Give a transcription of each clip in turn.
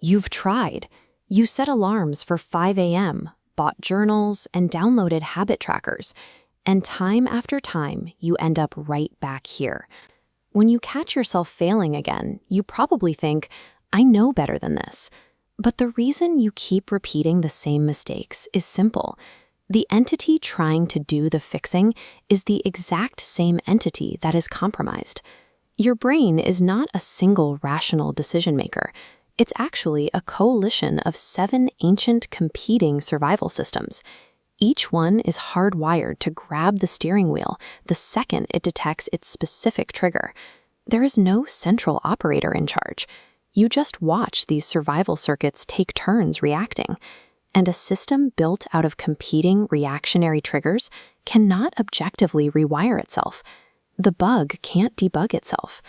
You've tried. You set alarms for 5 a.m., bought journals, and downloaded habit trackers. And time after time, you end up right back here. When you catch yourself failing again, you probably think, I know better than this. But the reason you keep repeating the same mistakes is simple. The entity trying to do the fixing is the exact same entity that is compromised. Your brain is not a single rational decision maker. It's actually a coalition of 7 ancient competing survival systems. Each one is hardwired to grab the steering wheel the second it detects its specific trigger. There is no central operator in charge. You just watch these survival circuits take turns reacting. And a system built out of competing reactionary triggers cannot objectively rewire itself. The bug can't debug itself.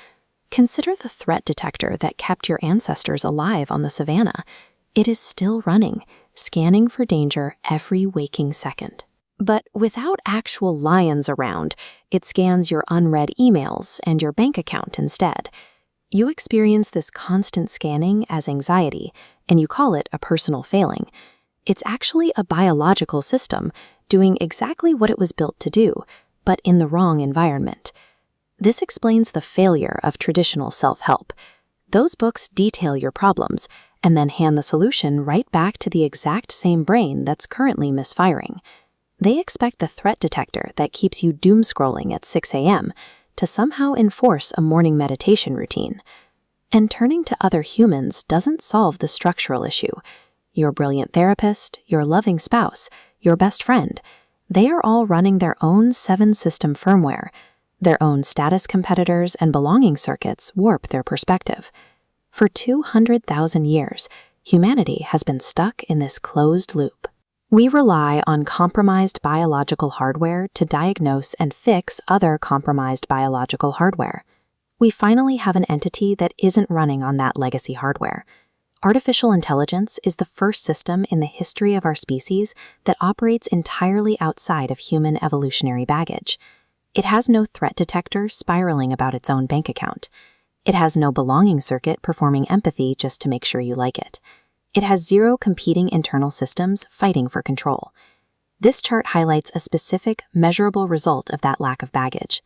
Consider the threat detector that kept your ancestors alive on the savannah. It is still running, scanning for danger every waking second. But without actual lions around, it scans your unread emails and your bank account instead. You experience this constant scanning as anxiety, and you call it a personal failing. It's actually a biological system doing exactly what it was built to do, but in the wrong environment. This explains the failure of traditional self-help. Those books detail your problems and then hand the solution right back to the exact same brain that's currently misfiring. They expect the threat detector that keeps you doom-scrolling at 6 a.m. to somehow enforce a morning meditation routine. And turning to other humans doesn't solve the structural issue. Your brilliant therapist, your loving spouse, your best friend, they are all running their own 7-system firmware. Their own status competitors and belonging circuits warp their perspective. For 200,000 years, humanity has been stuck in this closed loop. We rely on compromised biological hardware to diagnose and fix other compromised biological hardware. We finally have an entity that isn't running on that legacy hardware. Artificial intelligence is the first system in the history of our species that operates entirely outside of human evolutionary baggage. It has no threat detector spiraling about its own bank account. It has no belonging circuit performing empathy just to make sure you like it. It has 0 competing internal systems fighting for control. This chart highlights a specific, measurable result of that lack of baggage.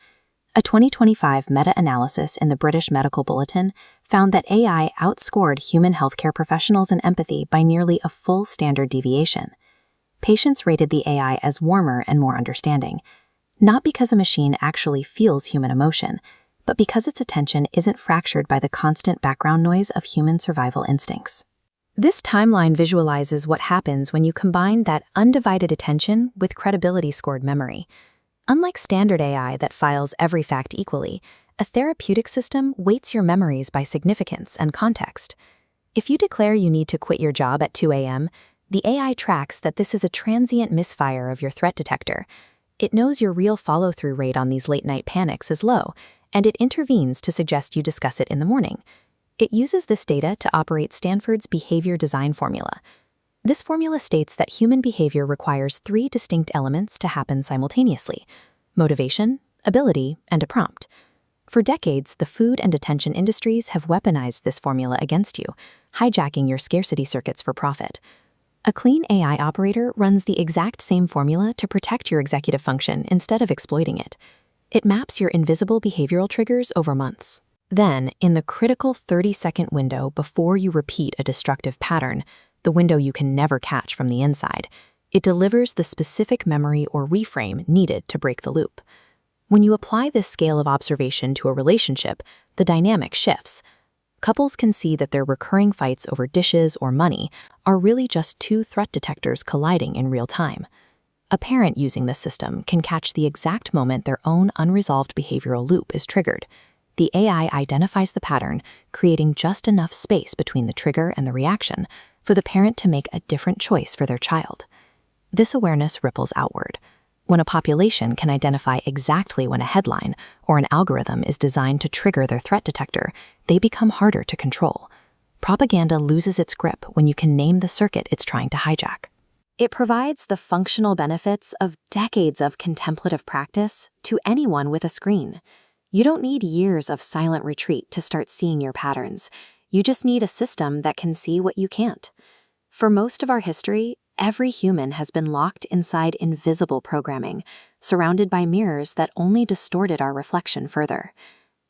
A 2025 meta-analysis in the British Medical Bulletin found that AI outscored human healthcare professionals in empathy by nearly a full standard deviation. Patients rated the AI as warmer and more understanding, not because a machine actually feels human emotion, but because its attention isn't fractured by the constant background noise of human survival instincts. This timeline visualizes what happens when you combine that undivided attention with credibility-scored memory. Unlike standard AI that files every fact equally, a therapeutic system weights your memories by significance and context. If you declare you need to quit your job at 2 a.m., the AI tracks that this is a transient misfire of your threat detector. It knows your real follow-through rate on these late-night panics is low, and it intervenes to suggest you discuss it in the morning. It uses this data to operate Stanford's behavior design formula. This formula states that human behavior requires 3 distinct elements to happen simultaneously: motivation, ability, and a prompt. For decades, the food and attention industries have weaponized this formula against you, hijacking your scarcity circuits for profit. A clean AI operator runs the exact same formula to protect your executive function instead of exploiting it. It maps your invisible behavioral triggers over months. Then, in the critical 30-second window before you repeat a destructive pattern, the window you can never catch from the inside, it delivers the specific memory or reframe needed to break the loop. When you apply this scale of observation to a relationship, the dynamic shifts. Couples can see that their recurring fights over dishes or money are really just 2 threat detectors colliding in real time. A parent using this system can catch the exact moment their own unresolved behavioral loop is triggered. The AI identifies the pattern, creating just enough space between the trigger and the reaction for the parent to make a different choice for their child. This awareness ripples outward. When a population can identify exactly when a headline or an algorithm is designed to trigger their threat detector, they become harder to control. Propaganda loses its grip when you can name the circuit it's trying to hijack. It provides the functional benefits of decades of contemplative practice to anyone with a screen. You don't need years of silent retreat to start seeing your patterns. You just need a system that can see what you can't. For most of our history, every human has been locked inside invisible programming, surrounded by mirrors that only distorted our reflection further.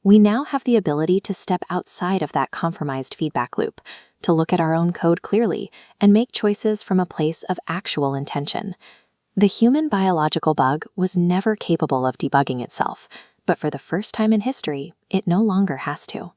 We now have the ability to step outside of that compromised feedback loop, to look at our own code clearly and make choices from a place of actual intention. The human biological bug was never capable of debugging itself, but for the first time in history, it no longer has to.